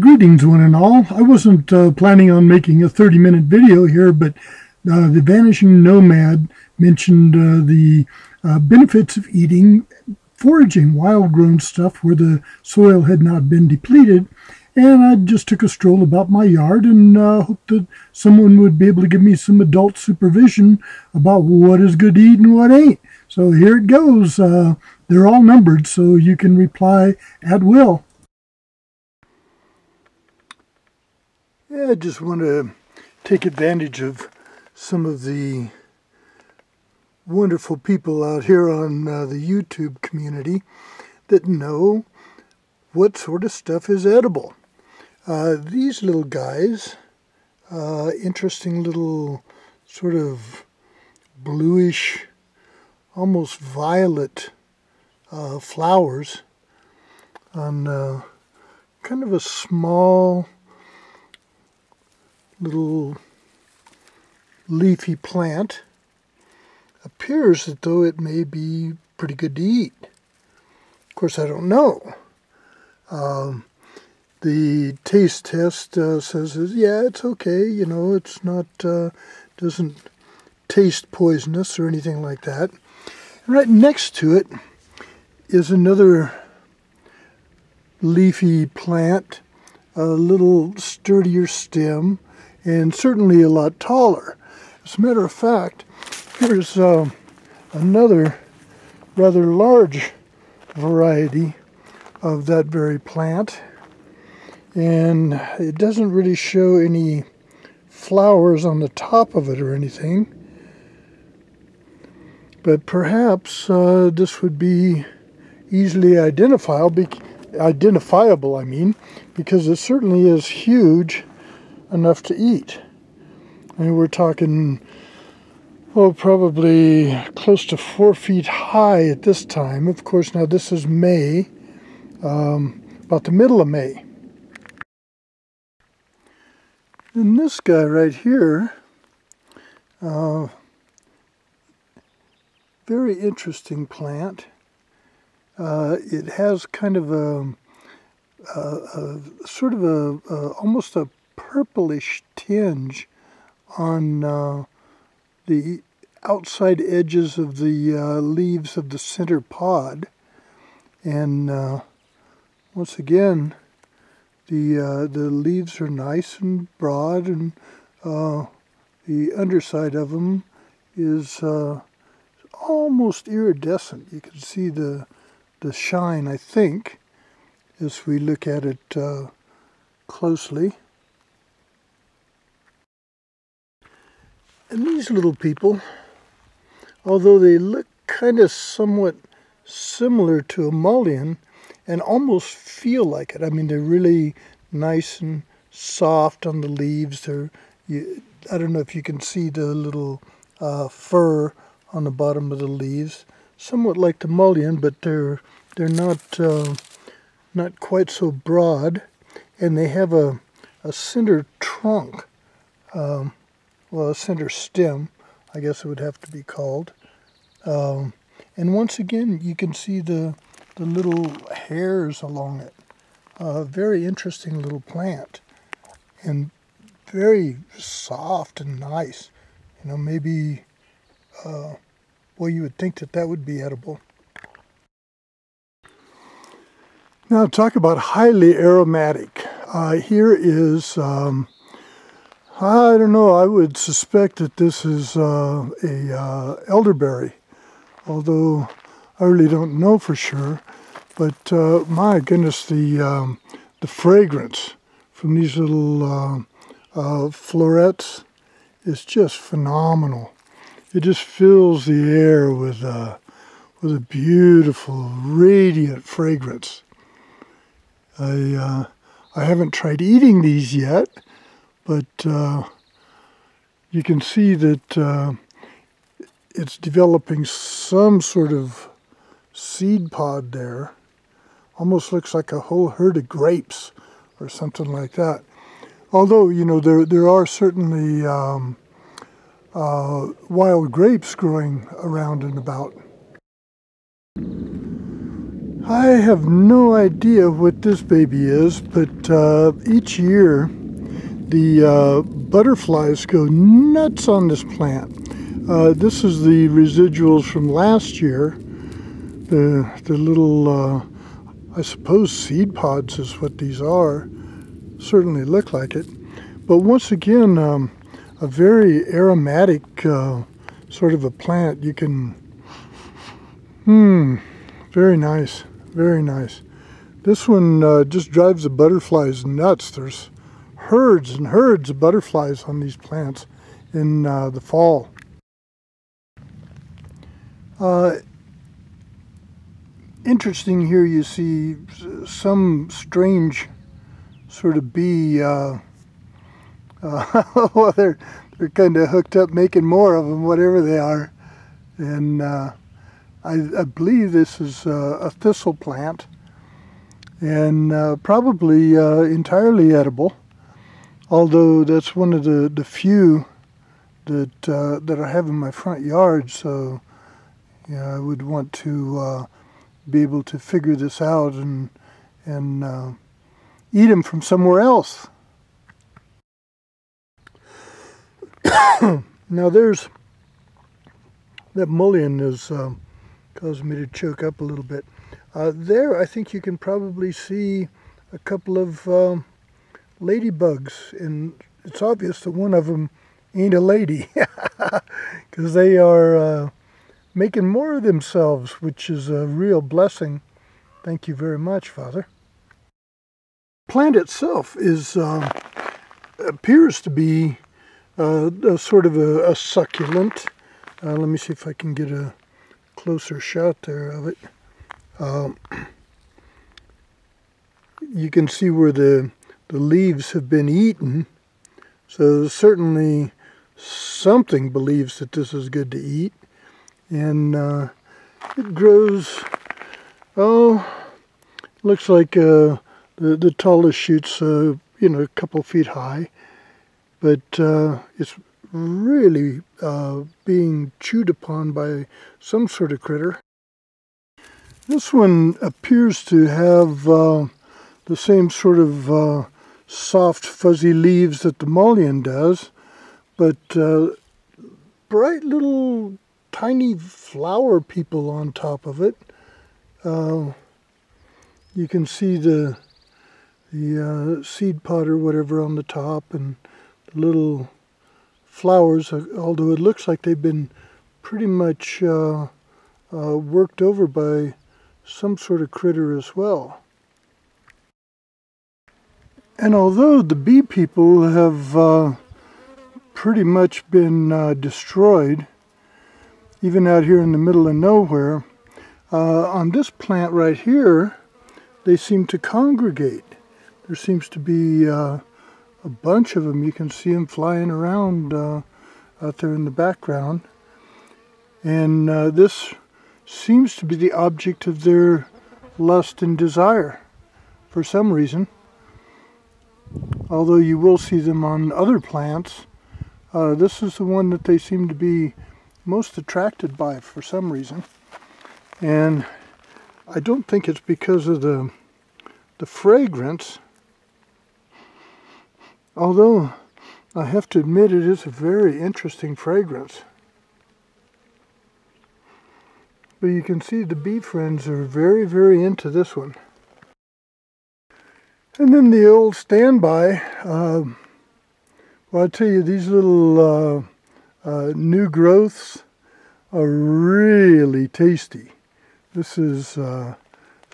Greetings one and all. I wasn't planning on making a 30-minute video here, but the Vanishing Nomad mentioned the benefits of eating foraging, wild-grown stuff where the soil had not been depleted. And I just took a stroll about my yard and hoped that someone would be able to give me some adult supervision about what is good to eat and what ain't. So here it goes. They're all numbered, so you can reply at will. Yeah, I just want to take advantage of some of the wonderful people out here on the YouTube community that know what sort of stuff is edible. These little guys, interesting little sort of bluish, almost violet flowers on kind of a small little leafy plant. Appears as though it may be pretty good to eat. Of course, I don't know. The taste test says, yeah, it's okay, you know, it's not, doesn't taste poisonous or anything like that. And right next to it is another leafy plant, a little sturdier stem, and certainly a lot taller. As a matter of fact, here's another rather large variety of that very plant, and it doesn't really show any flowers on the top of it or anything, but perhaps this would be easily identifiable, because it certainly is huge enough to eat. I mean, we're talking, well, probably close to 4 feet high at this time. Of course, now this is May, about the middle of May. And this guy right here, very interesting plant. It has kind of a sort of almost a purplish tinge on the outside edges of the leaves of the center pod, and once again the leaves are nice and broad, and the underside of them is almost iridescent. You can see the shine, I think, as we look at it closely. And these little people, although they look kind of somewhat similar to a mullein and almost feel like it, I mean, they're really nice and soft on the leaves. I don't know if you can see the little fur on the bottom of the leaves, somewhat like the mullein, but they're not quite so broad, and they have a center trunk. Well, a center stem, I guess it would have to be called. And once again, you can see the little hairs along it. Very interesting little plant, and very soft and nice. You know, maybe, well, you would think that would be edible. Now, talk about highly aromatic. Here is I don't know, I would suspect that this is a elderberry, although I really don't know for sure. But my goodness, the fragrance from these little florets is just phenomenal. It just fills the air with a beautiful, radiant fragrance. I haven't tried eating these yet, but you can see that it's developing some sort of seed pod there. Almost looks like a whole herd of grapes or something like that. Although, you know, there are certainly wild grapes growing around and about. I have no idea what this baby is, but each year the butterflies go nuts on this plant. This is the residuals from last year. The little, I suppose seed pods is what these are. Certainly look like it. But once again, a very aromatic sort of a plant. You can, very nice, very nice. This one just drives the butterflies nuts. There's herds and herds of butterflies on these plants in the fall. Interesting here, you see some strange sort of bee. Well, they're kind of hooked up making more of them, whatever they are. And I believe this is a thistle plant, and probably entirely edible. Although that's one of the few that I have in my front yard, so yeah, I would want to be able to figure this out and eat them from somewhere else. Now there's that mullein is causing me to choke up a little bit. There, I think you can probably see a couple of ladybugs, and it's obvious that one of them ain't a lady because they are making more of themselves, which is a real blessing. Thank you very much, Father. The plant itself is appears to be a sort of a succulent. Let me see if I can get a closer shot there of it. You can see where the leaves have been eaten, so certainly something believes that this is good to eat. And it grows, looks like the tallest shoot's a couple feet high, but it's really being chewed upon by some sort of critter. This one appears to have the same sort of soft fuzzy leaves that the mullein does, but bright little tiny flower people on top of it. You can see the seed pod or whatever on the top, and the little flowers, although it looks like they've been pretty much worked over by some sort of critter as well. And although the bee people have pretty much been destroyed, even out here in the middle of nowhere, on this plant right here, they seem to congregate. There seems to be a bunch of them. You can see them flying around out there in the background. And this seems to be the object of their lust and desire for some reason. Although you will see them on other plants, this is the one that they seem to be most attracted by for some reason. And I don't think it's because of the fragrance, although I have to admit it is a very interesting fragrance. But you can see the bee friends are very, very into this one. And then the old standby, well, I tell you, these little new growths are really tasty. This is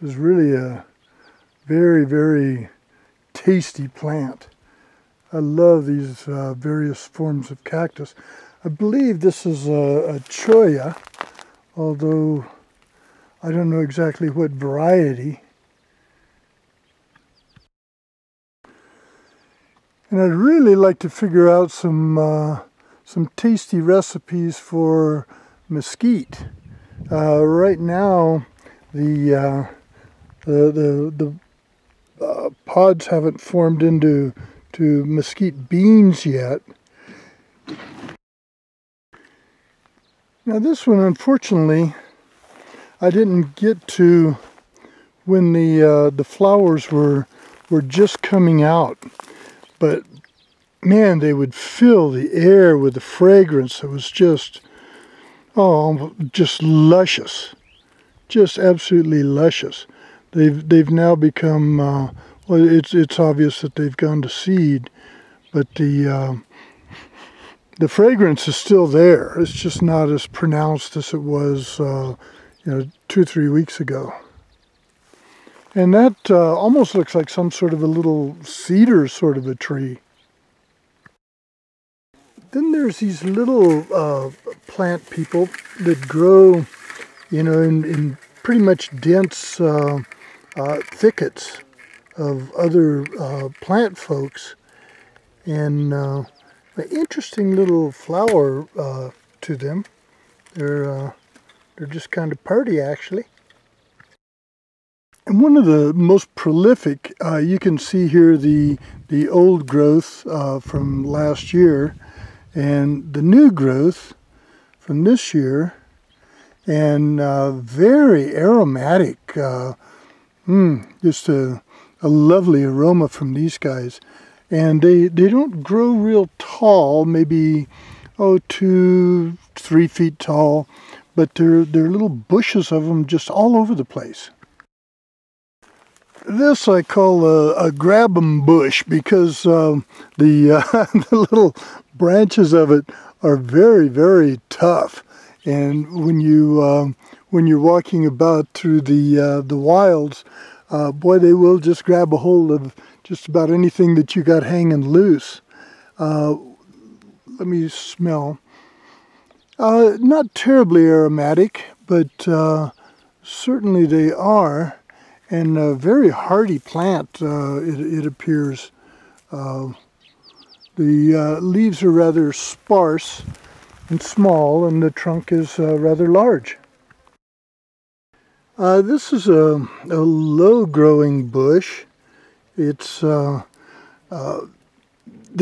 really a very, very tasty plant. I love these various forms of cactus. I believe this is a cholla, although I don't know exactly what variety. And I'd really like to figure out some tasty recipes for mesquite. Right now, the pods haven't formed into mesquite beans yet. Now this one, unfortunately, I didn't get to when the flowers were just coming out, but man, they would fill the air with the fragrance. It was just, oh, just luscious, just absolutely luscious. They've now become, well, it's obvious that they've gone to seed, but the fragrance is still there. It's just not as pronounced as it was, 2 or 3 weeks ago. And that almost looks like some sort of a little cedar sort of a tree. Then there's these little plant people that grow, in pretty much dense thickets of other plant folks. And an interesting little flower to them. They're just kind of pretty, actually. And one of the most prolific, you can see here the old growth from last year, and the new growth from this year, and very aromatic, just a lovely aroma from these guys. And they don't grow real tall, maybe 2-3 feet tall, but there are little bushes of them just all over the place. This I call a grab-em bush, because the little branches of it are very, very tough. And when you're walking about through the wilds, boy, they will just grab a hold of just about anything that you got hanging loose. Let me smell. Not terribly aromatic, but certainly they are. And a very hardy plant, it appears. The leaves are rather sparse and small, and the trunk is rather large. This is a low-growing bush. It's the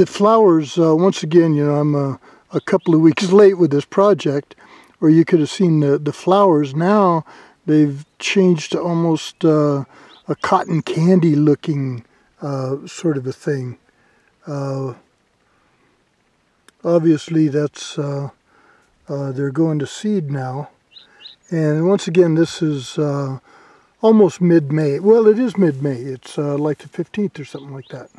flowers, once again, I'm a couple of weeks late with this project, or you could have seen the flowers. Now they've changed to almost a cotton candy looking sort of a thing. Obviously that's they're going to seed now. And once again, this is almost mid-May. Well, it is mid-May. It's like the 15th or something like that.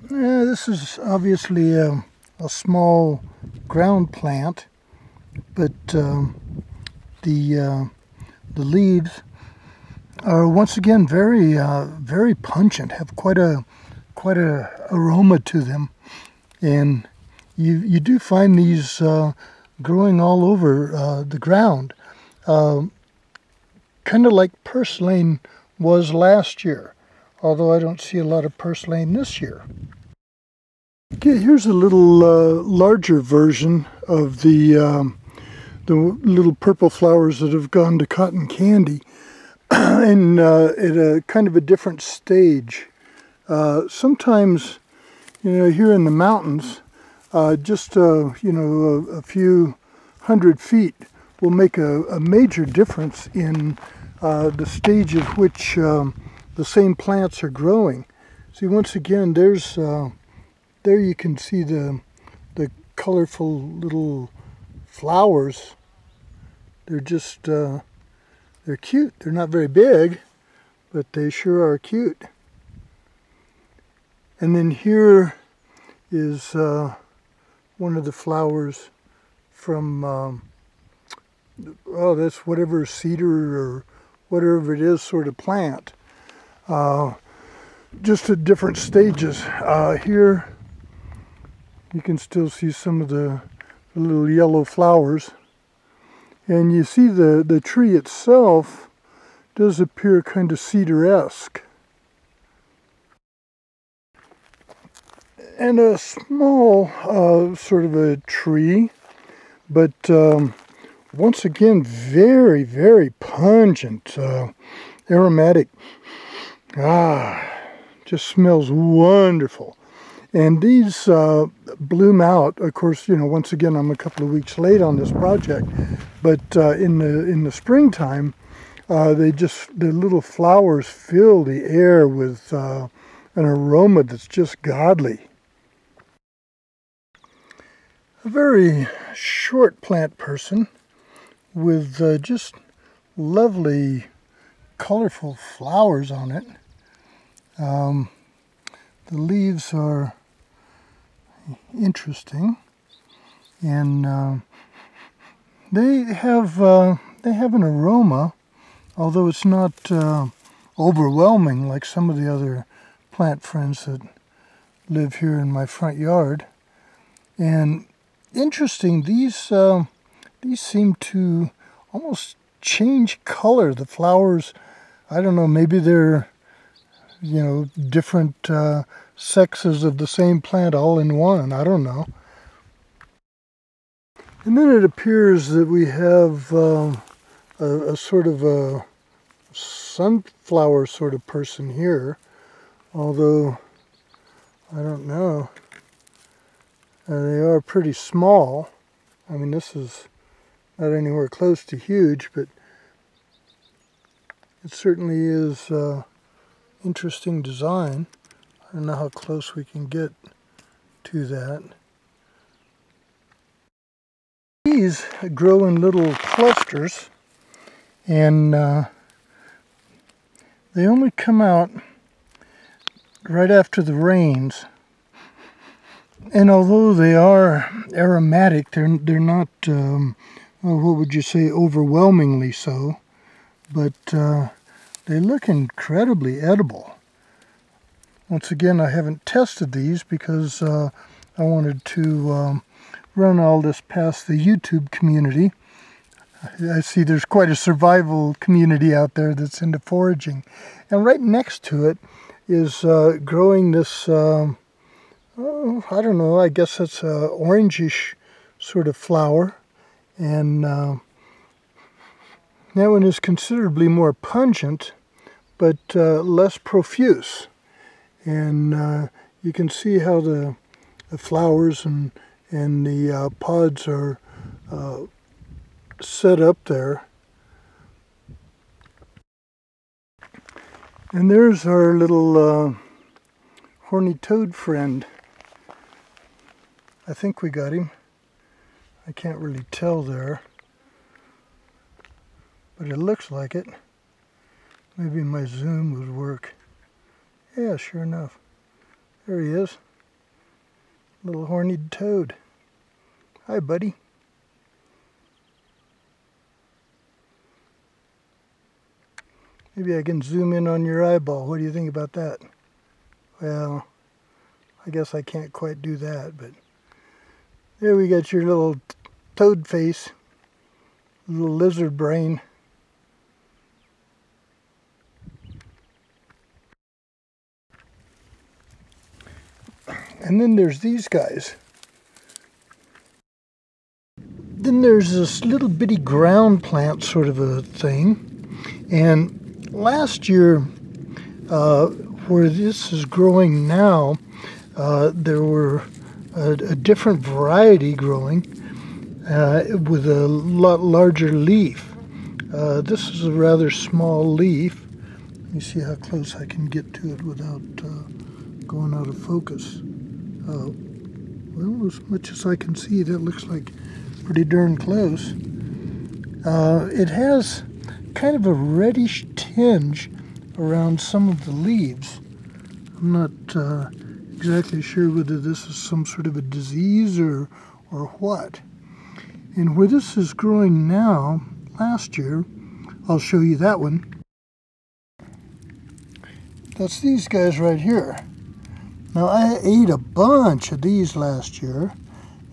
This is obviously a small ground plant, but the leaves are once again very very pungent, have quite a aroma to them, and you do find these growing all over the ground, kind of like purslane was last year, although I don't see a lot of purslane this year. Okay, here's a little larger version of the little purple flowers that have gone to cotton candy, and at a kind of a different stage. Sometimes, here in the mountains, just a few 100 feet will make a major difference in the stage at which the same plants are growing. See, once again, there you can see the colorful little flowers. They're just, they're cute. They're not very big, but they sure are cute. And then here is one of the flowers from, that's whatever cedar or whatever it is sort of plant. Just at different stages. Here you can still see some of the little yellow flowers. And you see the tree itself does appear kind of cedar-esque. And a small sort of a tree, but once again, very, very pungent, aromatic. Just smells wonderful. And these bloom out, of course, once again, I'm a couple of weeks late on this project, but in the springtime, The little flowers fill the air with an aroma that's just godly. A very short plant person with just lovely, colorful flowers on it. The leaves are interesting, and they have an aroma, although it's not overwhelming like some of the other plant friends that live here in my front yard. And interesting, these seem to almost change color. The flowers, I don't know, maybe they're, different sexes of the same plant all in one. I don't know. And then it appears that we have a sort of a sunflower sort of person here, although I don't know. They are pretty small. I mean, this is not anywhere close to huge, but it certainly is interesting design. I don't know how close we can get to that. These grow in little clusters, and they only come out right after the rains. And although they are aromatic, they're not, what would you say, overwhelmingly so, but they look incredibly edible. Once again, I haven't tested these because I wanted to run all this past the YouTube community. I see there's quite a survival community out there that's into foraging. And right next to it is growing this, I don't know, I guess it's an orangish sort of flower. And that one is considerably more pungent, but less profuse. And you can see how the flowers and the pods are set up there. And there's our little horny toad friend. I think we got him. I can't really tell there, but it looks like it. Maybe my zoom would work. Yeah, sure enough. There he is. Little horned toad. Hi, buddy. Maybe I can zoom in on your eyeball. What do you think about that? Well, I guess I can't quite do that, but there we got your little toad face, little lizard brain. And then there's these guys. Then there's this little bitty ground plant sort of a thing. And last year, where this is growing now, there were a different variety growing with a lot larger leaf. This is a rather small leaf. Let me see how close I can get to it without going out of focus. Well, as much as I can see, that looks like pretty darn close. It has kind of a reddish tinge around some of the leaves. I'm not exactly sure whether this is some sort of a disease or what. And where this is growing now, last year, I'll show you that one. That's these guys right here. Now, I ate a bunch of these last year,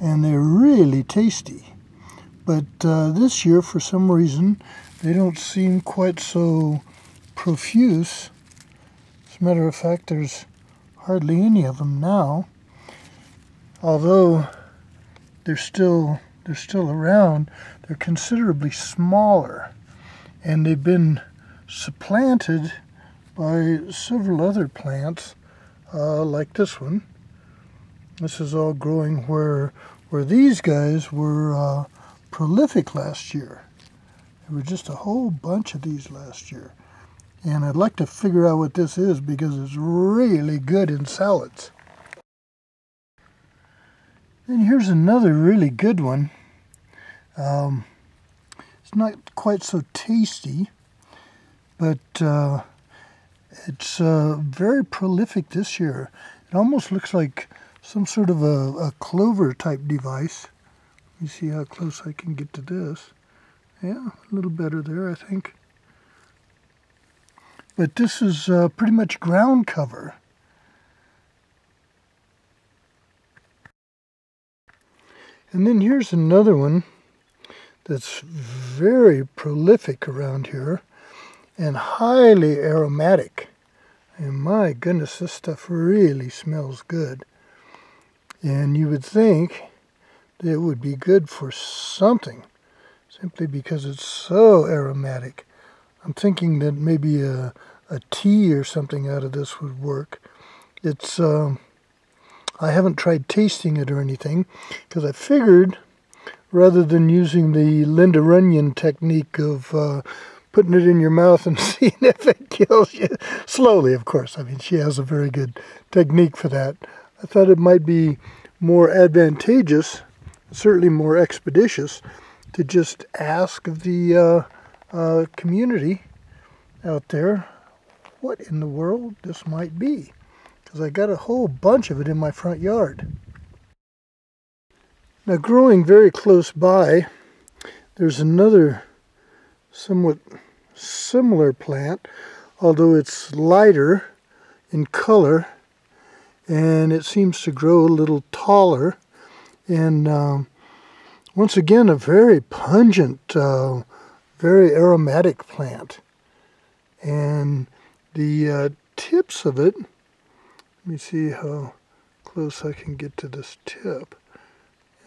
and they're really tasty. But this year, for some reason, they don't seem quite so profuse. As a matter of fact, there's hardly any of them now. Although they're still around, they're considerably smaller, and they've been supplanted by several other plants. Like this one. This is all growing where these guys were prolific last year. There were just a whole bunch of these last year. And I'd like to figure out what this is because it's really good in salads. And here's another really good one. It's not quite so tasty, but it's very prolific this year. It almost looks like some sort of a clover type device. Let me see how close I can get to this. Yeah, a little better there, I think. But this is pretty much ground cover. And then here's another one that's very prolific around here and highly aromatic. And my goodness, this stuff really smells good. And you would think that it would be good for something, simply because it's so aromatic. I'm thinking that maybe a tea or something out of this would work. It's I haven't tried tasting it or anything, because I figured rather than using the Linda Runyon technique of putting it in your mouth and seeing if it kills you, slowly, of course. I mean, she has a very good technique for that. I thought it might be more advantageous, certainly more expeditious, to just ask the community out there what in the world this might be, because I got a whole bunch of it in my front yard. Now, growing very close by, there's another somewhat similar plant, although it's lighter in color, and it seems to grow a little taller. And once again, a very pungent, very aromatic plant. And the tips of it, let me see how close I can get to this tip.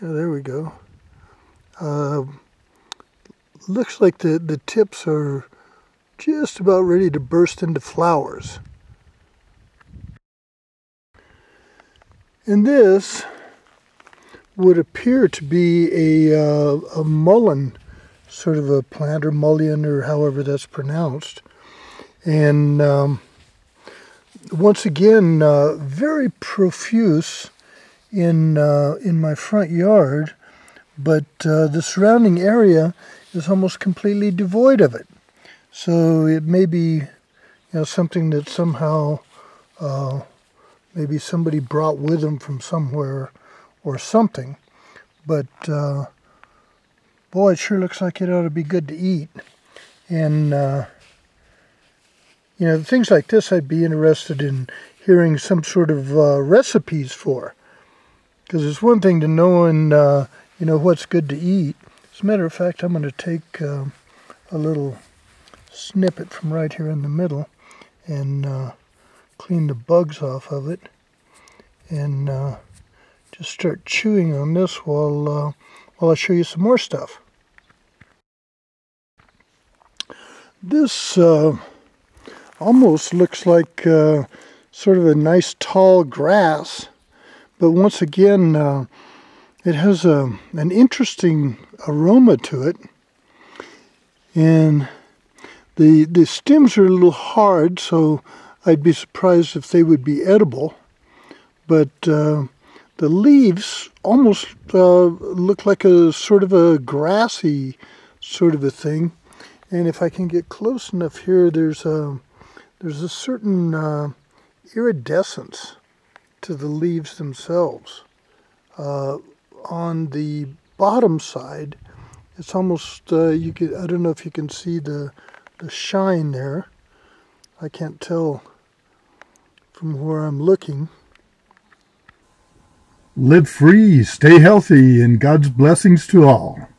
Yeah, there we go. Looks like the tips are just about ready to burst into flowers. And this would appear to be a mullein sort of a plant, or mullein, or however that's pronounced. And once again, very profuse in my front yard, but the surrounding area is almost completely devoid of it. So it may be, something that somehow maybe somebody brought with them from somewhere or something. But boy, it sure looks like it ought to be good to eat. And things like this I'd be interested in hearing some sort of recipes for. Because it's one thing to know what's good to eat. As a matter of fact, I'm going to take a little snippet from right here in the middle and clean the bugs off of it, and just start chewing on this while I show you some more stuff. This almost looks like sort of a nice tall grass, but once again it has an interesting aroma to it, and the stems are a little hard, so I'd be surprised if they would be edible. But the leaves almost look like a sort of a grassy sort of a thing. And if I can get close enough here, there's a certain iridescence to the leaves themselves. On the bottom side, it's almost I don't know if you can see the shine there. I can't tell from where I'm looking. Live free, stay healthy, and God's blessings to all.